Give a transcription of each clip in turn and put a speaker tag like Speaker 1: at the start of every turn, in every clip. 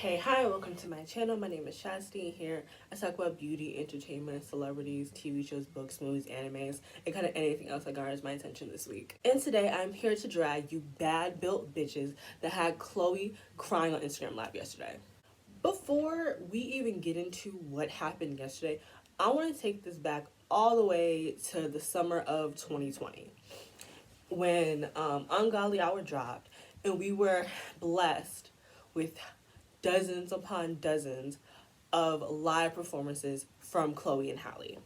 Speaker 1: Hi, welcome to my channel. My name is Shasti. Here I talk about beauty, entertainment, celebrities, TV shows, books, movies, animes, and kind of anything else that garners my attention this week. And today I'm here to drag you bad built bitches that had Chloe crying on Instagram Live yesterday. Before we even get into what happened yesterday, I want to take this back all the way to the summer of 2020 when Ungodly Hour dropped and we were blessed with dozens upon dozens of live performances from Chloe and Halle.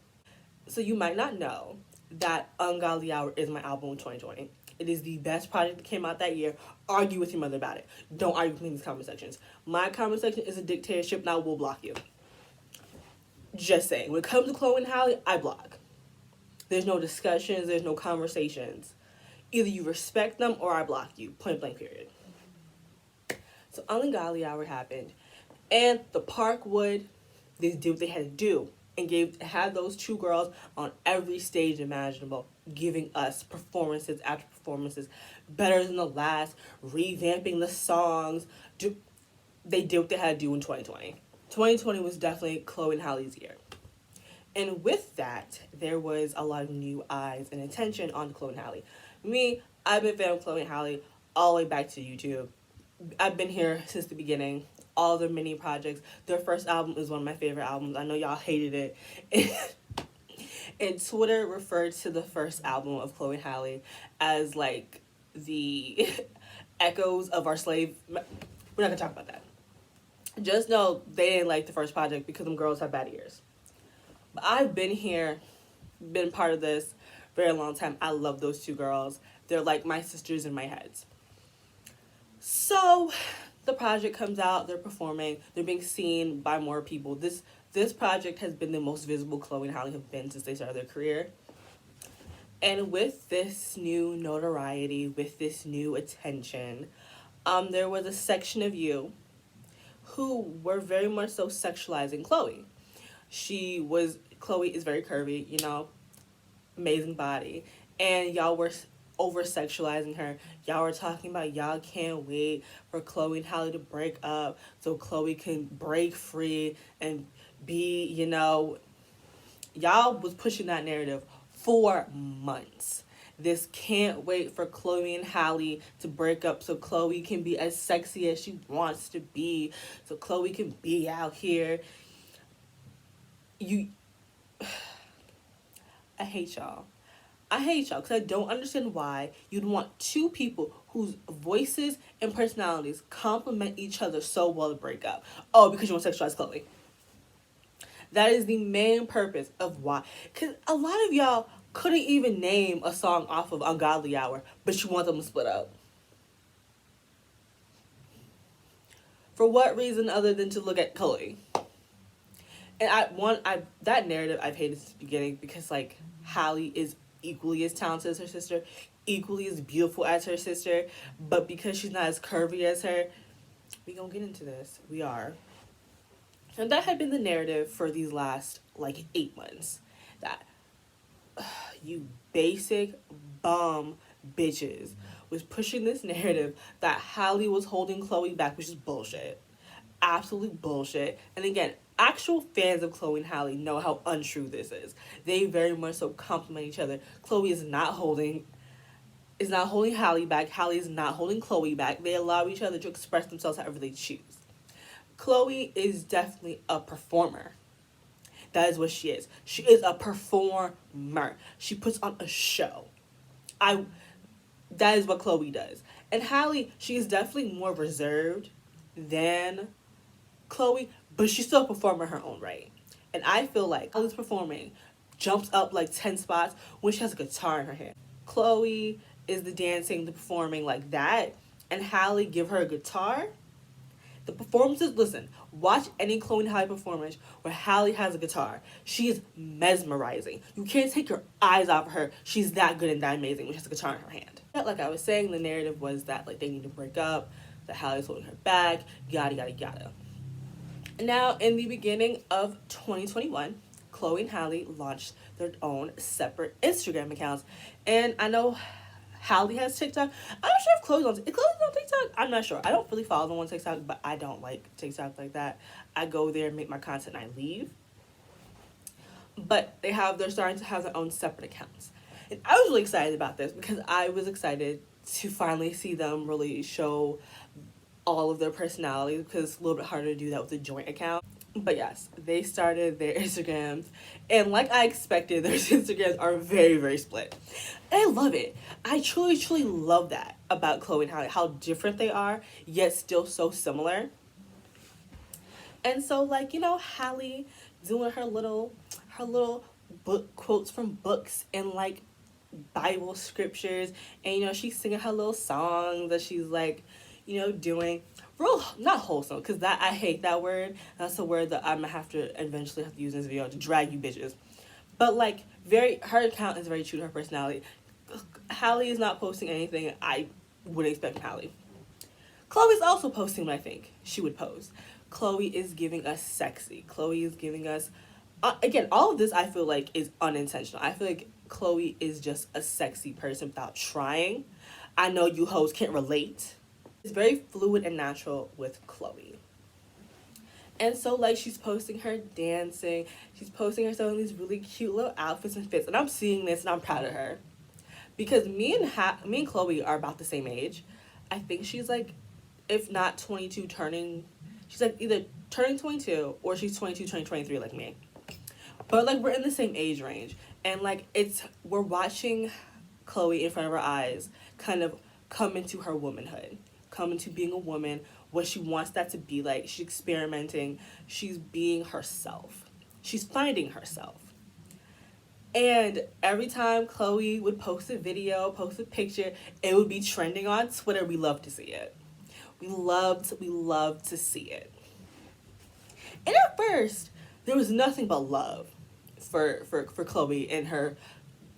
Speaker 1: So you might not know that Ungodly Hour is my album of 2020. It is the best project that came out that year. Argue with your mother about it. Don't argue with me in these comment sections. My comment section is a dictatorship and I will block you. Just saying. When it comes to Chloe and Halle, I block. There's no discussions. There's no conversations. Either you respect them or I block you. Point blank period. So Ungodly Hour happened, and the Parkwood, they did what they had to do and had those two girls on every stage imaginable, giving us performances after performances, better than the last, revamping the songs. They did what they had to do in 2020. 2020 was definitely Chloe and Halle's year. And with that, there was a lot of new eyes and attention on Chloe and Halle. Me, I've been a fan of Chloe and Halle all the way back to YouTube. I've been here since the beginning. All their mini projects. Their first album is one of my favorite albums. I know y'all hated it. And Twitter referred to the first album of Chloe and Halle as like the echoes of our slave. We're not gonna talk about that. Just know they didn't like the first project because them girls have bad ears. But I've been here, been part of this very long time. I love those two girls. They're like my sisters in my head. So the project comes out, they're performing, they're being seen by more people. This project has been the most visible Chloe and Halle have been since they started their career. And with this new notoriety, with this new attention, there was a section of you who were very much so sexualizing Chloe. Chloe is very curvy, amazing body. And y'all were over-sexualizing her. Y'all were talking about y'all can't wait for Chloe and Halle to break up so Chloe can break free and be, y'all was pushing that narrative for months. This can't wait for Chloe and Halle to break up so Chloe can be as sexy as she wants to be, so Chloe can be out here. I hate y'all. Because I don't understand why you'd want two people whose voices and personalities complement each other so well to break up. Oh, because you want to sexualize Chloe. That is the main purpose of why. Because a lot of y'all couldn't even name a song off of Ungodly Hour, but you want them to split up. For what reason other than to look at Chloe? And that narrative I've hated since the beginning because, like, Halle is equally as talented as her sister, equally as beautiful as her sister, but because she's not as curvy as her, we gonna get into this. We are. And that had been the narrative for these last, 8 months. That you basic bum bitches was pushing this narrative that Halle was holding Chloe back, which is bullshit. Absolute bullshit. And again, actual fans of Chloe and Halle know how untrue this is. They very much so complement each other. Chloe is not holding Halle back. Halle is not holding Chloe back. They allow each other to express themselves however they choose. Chloe is definitely a performer. That is what she is. She is a performer. She puts on a show. That is what Chloe does. And Halle, she is definitely more reserved than Chloe, but she's still a performer in her own right. And I feel like Halle's performing jumps up 10 spots when she has a guitar in her hand. Chloe is the dancing, the performing like that, and Halle give her a guitar. The performances, listen, watch any Chloe and Halle performance where Halle has a guitar. She is mesmerizing. You can't take your eyes off of her. She's that good and that amazing when she has a guitar in her hand. Like I was saying, the narrative was that they need to break up, that Halle's holding her back, yada, yada, yada. Now, in the beginning of 2021, Chloe and Halle launched their own separate Instagram accounts. And I know Halle has TikTok. I'm not sure if Chloe's on TikTok. I'm not sure. I don't really follow them on TikTok, but I don't like TikTok like that. I go there and make my content and I leave. But they're starting to have their own separate accounts. And I was really excited about this because I was excited to finally see them really show all of their personalities, because it's a little bit harder to do that with a joint account. But yes, they started their Instagrams, and like I expected, their Instagrams are very, very split. And I love it. I truly, truly love that about Chloe and Halle, how different they are, yet still so similar. And so, like, Halle doing her little book quotes from books and like Bible scriptures, and she's singing her little songs that she's like, doing real, not wholesome, because that, I hate that word. That's a word that I'm gonna have to eventually have to use in this video to drag you bitches. But like, her account is very true to her personality. Halle is not posting anything I would expect from Halle. Chloe's also posting what I think she would post. Chloe is giving us sexy. Chloe is giving us, again, all of this I feel like is unintentional. I feel like Chloe is just a sexy person without trying. I know you hoes can't relate. It's very fluid and natural with Chloe. And so, like, she's posting her dancing. She's posting herself in these really cute little outfits and fits. And I'm seeing this and I'm proud of her. Because me and Chloe are about the same age. I think she's like, if not 22 she's like either turning 22 or she's 22 turning 23 like me. But like, we're in the same age range. And like, we're watching Chloe in front of our eyes kind of come into her womanhood, come into being a woman, what she wants that to be like. She's experimenting. She's being herself. She's finding herself. And every time Chloe would post a video, post a picture, it would be trending on Twitter. We love to see it. We love to see it. And at first, there was nothing but love for Chloe and her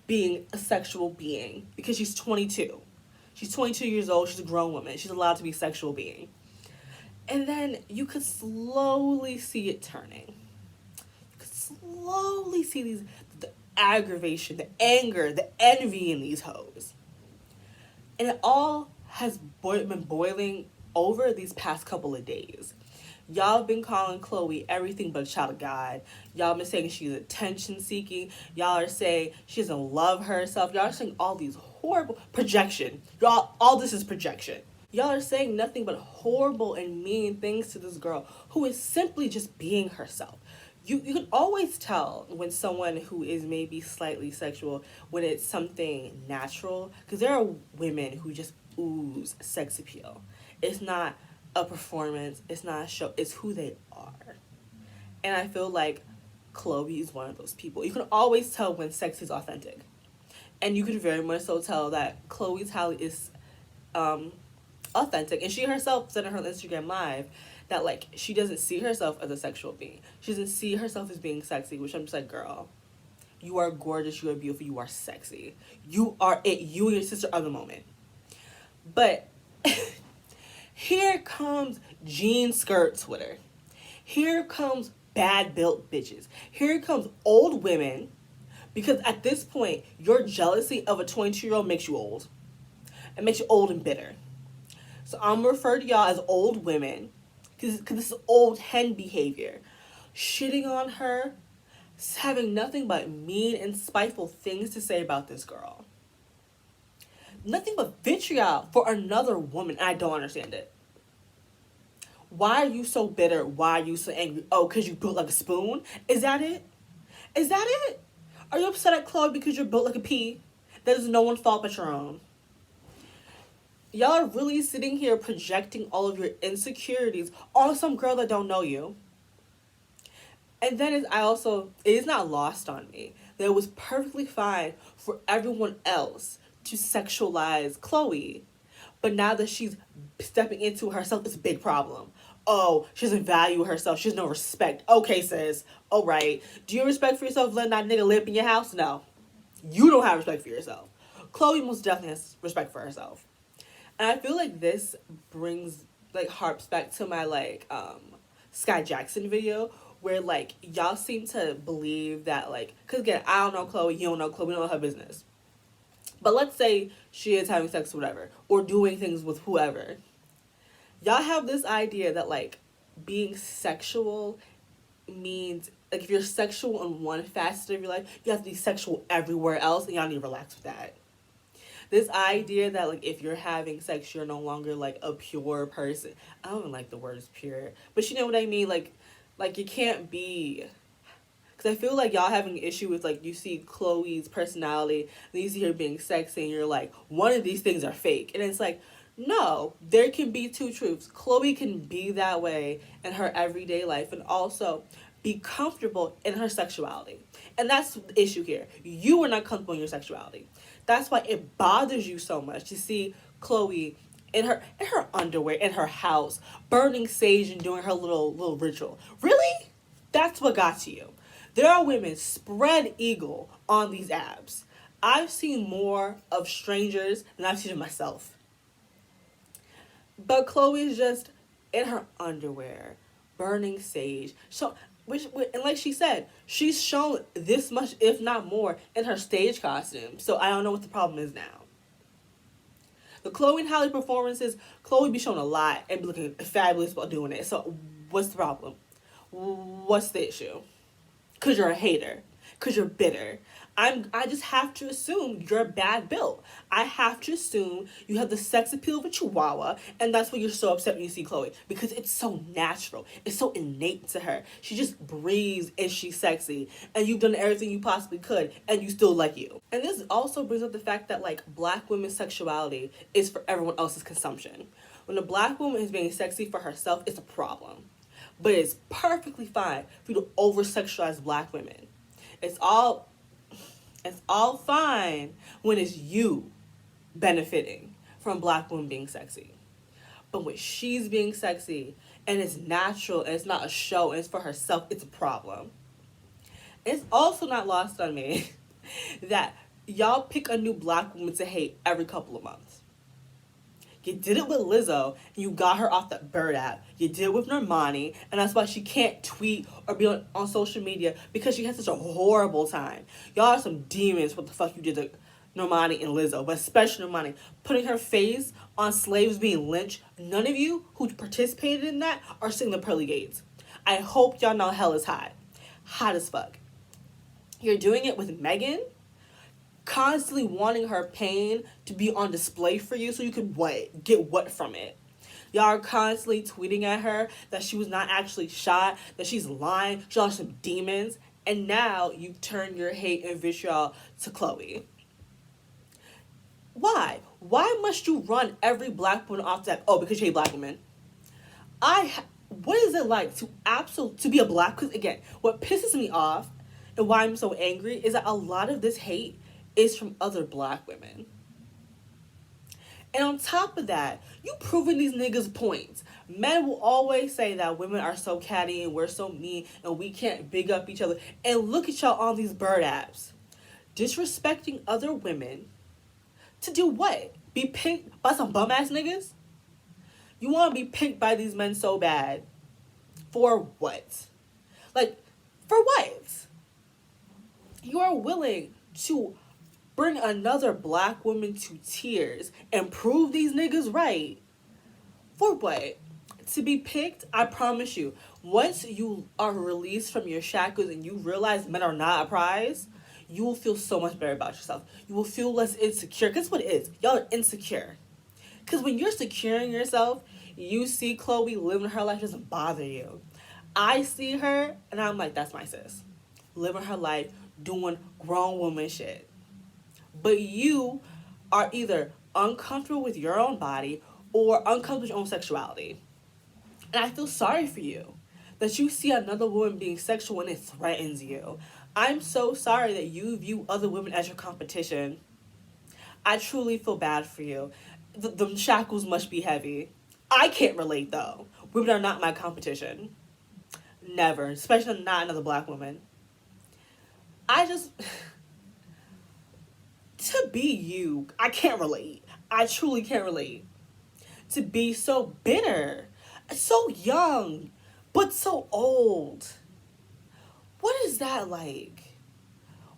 Speaker 1: being a sexual being, because she's 22. She's 22 years old. She's a grown woman. She's allowed to be a sexual being. And then you could slowly see it turning. You could slowly see the aggravation, the anger, the envy in these hoes. And it all has been boiling over these past couple of days. Y'all have been calling Chloe everything but a child of God. Y'all been saying she's attention seeking. Y'all are saying she doesn't love herself. Y'all are saying all these horrible projection. Y'all, all this is projection. Y'all are saying nothing but horrible and mean things to this girl who is simply just being herself. You can always tell when someone who is maybe slightly sexual, when it's something natural, because there are women who just ooze sex appeal. It's not a performance, it's not a show, it's who they are. And I feel like Chloe is one of those people. You can always tell when sex is authentic. And you can very much so tell that Chloe's Halle is authentic. And she herself said on her Instagram live that like she doesn't see herself as a sexual being. She doesn't see herself as being sexy, which I'm just like, girl, you are gorgeous, you are beautiful, you are sexy. You are it. You and your sister are the moment. But here comes jean skirt Twitter. Here comes bad built bitches. Here comes old women, because at this point, your jealousy of a 22-year-old makes you old. It makes you old and bitter. So I'm going to refer to y'all as old women, because this is old hen behavior. Shitting on her, having nothing but mean and spiteful things to say about this girl. Nothing but vitriol for another woman, and I don't understand it. Why are you so bitter? Why are you so angry? Oh, because you built like a spoon? Is that it? Is that it? Are you upset at Chloe because you're built like a pea? That is no one's fault but your own. Y'all are really sitting here projecting all of your insecurities on some girl that don't know you. And then it is not lost on me that it was perfectly fine for everyone else to sexualize Chloe. But now that she's stepping into herself, it's a big problem. Oh, she doesn't value herself. She has no respect. Okay, sis. All right. Do you have respect for yourself letting that nigga live in your house? No. You don't have respect for yourself. Chloe most definitely has respect for herself. And I feel like this harps back to my, Sky Jackson video, where, y'all seem to believe that, because, again, I don't know Chloe, you don't know Chloe, we don't know her business. But let's say she is having sex or whatever, or doing things with whoever. Y'all have this idea that like being sexual means like if you're sexual in one facet of your life, you have to be sexual everywhere else, and y'all need to relax with that. This idea that like if you're having sex, you're no longer like a pure person. I don't even like the words pure, but you know what I mean. Like you can't be. Because I feel like y'all having an issue with like you see Chloe's personality, and you see her being sexy, and you're like, one of these things are fake, and it's like, no, there can be two truths. Chloe can be that way in her everyday life, and also be comfortable in her sexuality. And that's the issue here. You are not comfortable in your sexuality. That's why it bothers you so much to see Chloe in her underwear in her house, burning sage and doing her little ritual. Really? That's what got to you. There are women spread eagle on these apps. I've seen more of strangers than I've seen of myself. But Chloe's just in her underwear, burning sage. So, and like she said, she's shown this much, if not more, in her stage costume. So I don't know what the problem is now. The Chloe and Halle performances, Chloe be showing a lot and be looking fabulous while doing it. So what's the problem? What's the issue? Because you're a hater. Because you're bitter. I just have to assume you're bad built. I have to assume you have the sex appeal of a chihuahua, and that's why you're so upset when you see Chloe. Because it's so natural. It's so innate to her. She just breathes and she's sexy. And you've done everything you possibly could, and you still like you. And this also brings up the fact that, like, black women's sexuality is for everyone else's consumption. When a black woman is being sexy for herself, it's a problem. But it's perfectly fine for you to over-sexualize black women. It's all fine when it's you benefiting from black women being sexy. But when she's being sexy and it's natural and it's not a show and it's for herself, it's a problem. It's also not lost on me that y'all pick a new black woman to hate every couple of months. You did it with Lizzo, and you got her off that Bird app. You did it with Normani, and that's why she can't tweet or be on social media, because she had such a horrible time. Y'all are some demons what the fuck you did to Normani and Lizzo, but especially Normani. Putting her face on slaves being lynched. None of you who participated in that are singing the pearly gates. I hope y'all know hell is hot. Hot as fuck. You're doing it with Megan, constantly wanting her pain to be on display for you so you could get what from it. Y'all are constantly tweeting at her that she was not actually shot, that she's lying, y'all are some demons, and now you turn your hate and vitriol to Chloe. Why? Why must you run every black woman off that? Oh, because you hate black women. What is it like to be a black? Because again, what pisses me off and why I'm so angry is that a lot of this hate is from other black women. And on top of that, you proving these niggas points. Men will always say that women are so catty and we're so mean and we can't big up each other. And look at y'all on these bird apps. Disrespecting other women to do what? Be picked by some bum ass niggas? You want to be picked by these men so bad. For what? Like, for what? You are willing to bring another black woman to tears and prove these niggas right. For what? To be picked, I promise you, once you are released from your shackles and you realize men are not a prize, you will feel so much better about yourself. You will feel less insecure. Because what it is, y'all are insecure. Because when you're securing yourself, you see Chloe living her life, doesn't bother you. I see her and I'm like, that's my sis. Living her life, doing grown woman shit. But you are either uncomfortable with your own body or uncomfortable with your own sexuality. And I feel sorry for you that you see another woman being sexual and it threatens you. I'm so sorry that you view other women as your competition. I truly feel bad for you. The shackles must be heavy. I can't relate though. Women are not my competition. Never. Especially not another black woman. To be you, I can't relate. I truly can't relate. To be so bitter, so young, but so old. What is that like?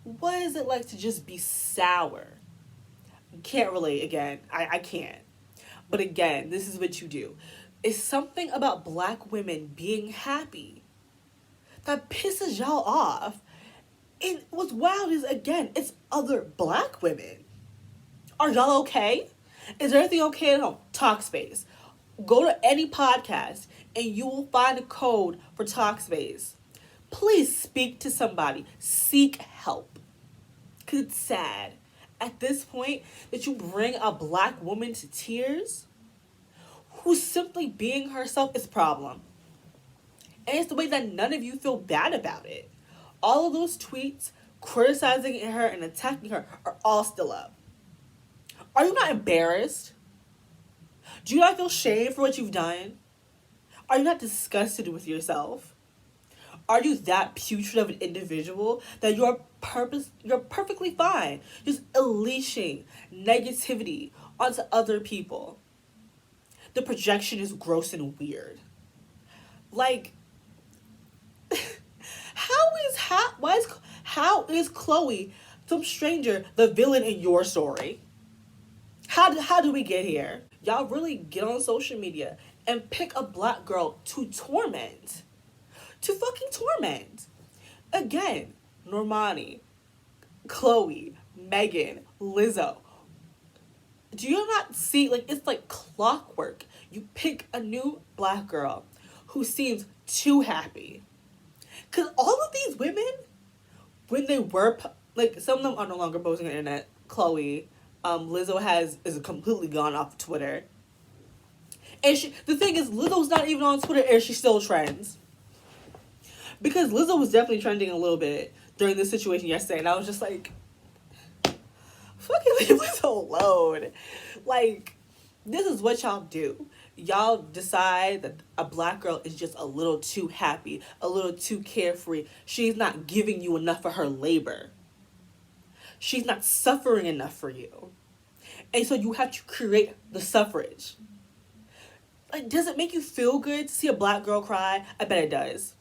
Speaker 1: What is it like to just be sour? Can't relate again. I can't. But again, this is what you do. It's something about black women being happy that pisses y'all off. And what's wild is, again, it's other black women. Are y'all okay? Is everything okay at home? Talkspace. Go to any podcast and you will find a code for Talkspace. Please speak to somebody. Seek help. Because it's sad. At this point, that you bring a black woman to tears who's simply being herself is a problem. And it's the way that none of you feel bad about it. All of those tweets criticizing her and attacking her are all still up. Are you not embarrassed? Do you not feel shame for what you've done? Are you not disgusted with yourself? Are you that putrid of an individual that you're perfectly fine just unleashing negativity onto other people? The projection is gross and weird. Like, how is Chloe, some stranger, the villain in your story? How do we get here? Y'all really get on social media and pick a black girl to torment. To fucking torment. Again, Normani, Chloe, Megan, Lizzo. Do you not see, like, it's like clockwork. You pick a new black girl who seems too happy. Because all of these women, when they were, like, some of them are no longer posting on the internet. Chloe, Lizzo is completely gone off Twitter. And the thing is, Lizzo's not even on Twitter and she still trends. Because Lizzo was definitely trending a little bit during this situation yesterday. And I was just like, fucking leave Lizzo alone. Like, this is what y'all do. Y'all decide that a black girl is just a little too happy, a little too carefree. She's not giving you enough of her labor. She's not suffering enough for you. And so you have to create the suffrage. Like, does it make you feel good to see a black girl cry? I bet it does.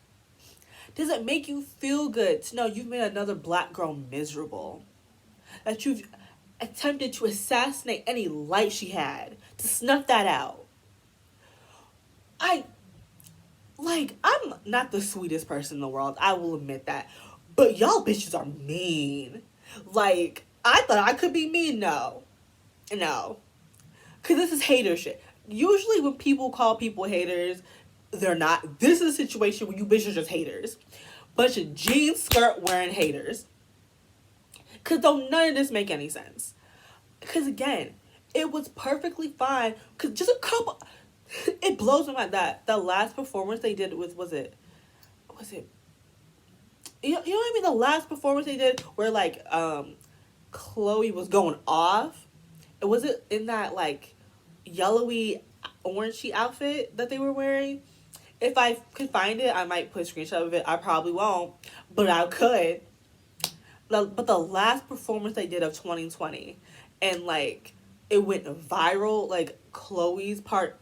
Speaker 1: Does it make you feel good to know you've made another black girl miserable? That you've attempted to assassinate any light she had, to snuff that out? I'm not the sweetest person in the world, I will admit that. But y'all bitches are mean. Like, I thought I could be mean. No. Because this is hater shit. Usually when people call people haters, they're not. This is a situation where you bitches are just haters. Bunch of jean skirt wearing haters. Because don't none of this make any sense. Because again, it was perfectly fine. Because just a couple... It blows my mind that the last performance they did with... Was it... You know what I mean? The last performance they did where, like, Chloe was going off. Was it in that, like, yellowy, orangey outfit that they were wearing? If I could find it, I might put a screenshot of it. I probably won't, but I could. But the last performance they did of 2020, and, like, it went viral. Like, Chloe's part,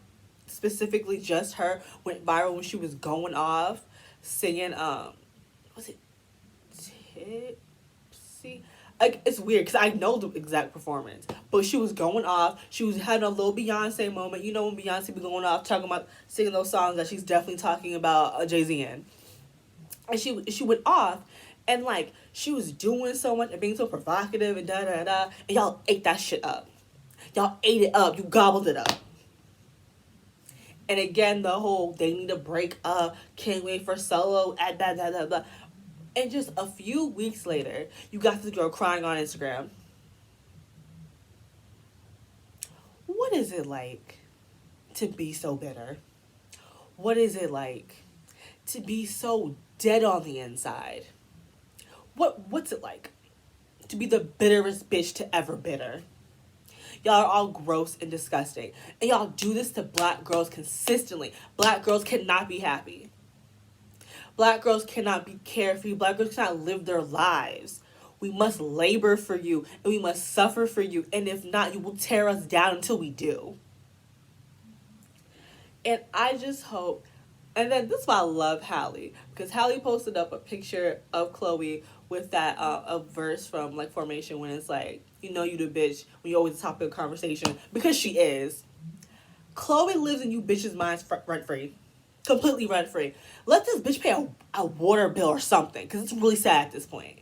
Speaker 1: specifically just her, went viral when she was going off, singing, was it Tipsy? Like, it's weird because I know the exact performance, but she was going off. She was having a little Beyonce moment. You know when Beyonce be going off, talking about singing those songs that she's definitely talking about Jay-Z in. And she went off, and, like, she was doing so much and being so provocative and da-da-da, and y'all ate that shit up. Y'all ate it up. You gobbled it up. And again, the whole, they need to break up, can't wait for solo, da-da-da-da. And just a few weeks later, you got this girl crying on Instagram. What is it like to be so bitter? What is it like to be so dead on the inside? What's it like to be the bitterest bitch to ever bitter? Y'all are all gross and disgusting. And y'all do this to black girls consistently. Black girls cannot be happy. Black girls cannot be carefree. Black girls cannot live their lives. We must labor for you, and we must suffer for you. And if not, you will tear us down until we do. And I just hope... And then this is why I love Halle. Because Halle posted up a picture of Chloe with that a verse from, like, Formation when it's like, you know you the bitch when you're always the topic of conversation, because she is. Chloe lives in you bitches' minds rent-free. Completely rent-free. Let this bitch pay a water bill or something, because it's really sad at this point.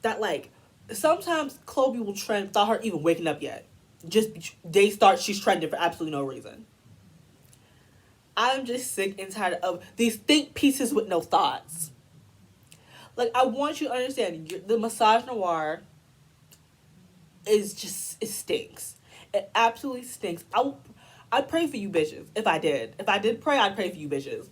Speaker 1: That, like, sometimes Chloe will trend without her even waking up yet. Just, she's trending for absolutely no reason. I'm just sick and tired of these think pieces with no thoughts. Like, I want you to understand, the massage noir is just, it stinks. It absolutely stinks. I'd pray for you bitches if I did. If I did pray, I'd pray for you bitches.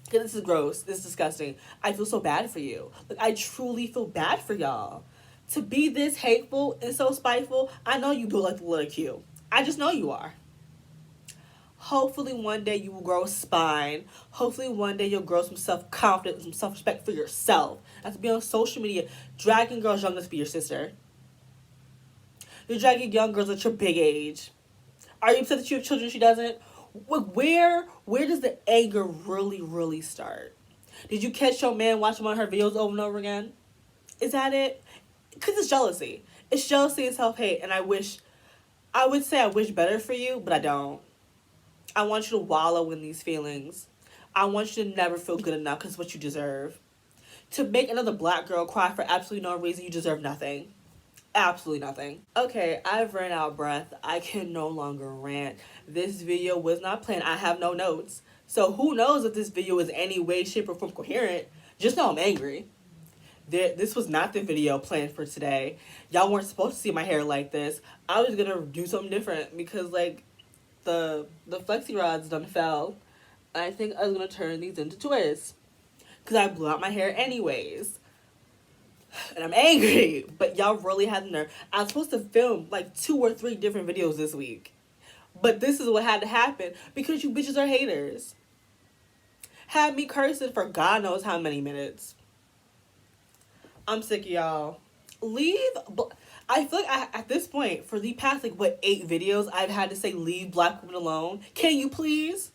Speaker 1: Because this is gross. This is disgusting. I feel so bad for you. Like, I truly feel bad for y'all. To be this hateful and so spiteful, I know you do like the little Q. I just know you are. Hopefully one day you will grow a spine. Hopefully one day you'll grow some self-confidence, some self-respect for yourself. Not to be on social media dragging girls young enough to be your sister. You're dragging young girls at your big age. Are you upset that you have children she doesn't? Where does the anger really start? Did you catch your man watching one of her videos over and over again? Is that it? Because it's jealousy. It's jealousy and self-hate. And I would say I wish better for you, but I don't. I want you to wallow in these feelings. I want you to never feel good enough because it's what you deserve. To make another black girl cry for absolutely no reason, you deserve nothing. Absolutely nothing. Okay, I've ran out of breath. I can no longer rant. This video was not planned. I have no notes. So who knows if this video is any way, shape, or form coherent. Just know I'm angry. This was not the video planned for today. Y'all weren't supposed to see my hair like this. I was gonna do something different because, like, the flexi rods done fell. I think I was gonna turn these into twists because I blew out my hair anyways. And I'm angry, but y'all really had the nerve. I was supposed to film like 2 or 3 different videos this week, but this is what had to happen because you bitches are haters. Had me cursing for God knows how many minutes. I'm sick of y'all. I feel like at this point, for the past, 8 videos, I've had to say leave black women alone. Can you please?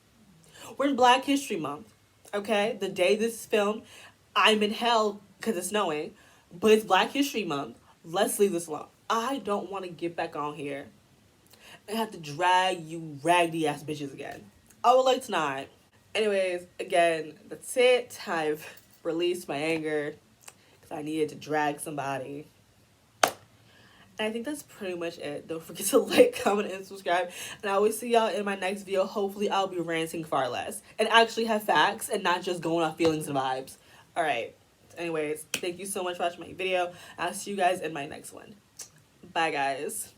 Speaker 1: We're in Black History Month, okay? The day this is filmed, I'm in hell because it's snowing, but it's Black History Month. Let's leave this alone. I don't want to get back on here and have to drag you raggedy ass bitches again. I would like to not. Anyways, again, that's it. I've released my anger because I needed to drag somebody. And I think that's pretty much it. Don't forget to like, comment, and subscribe. And I will see y'all in my next video. Hopefully, I'll be ranting far less. And actually have facts and not just going off feelings and vibes. Alright. Anyways, thank you so much for watching my video. I'll see you guys in my next one. Bye, guys.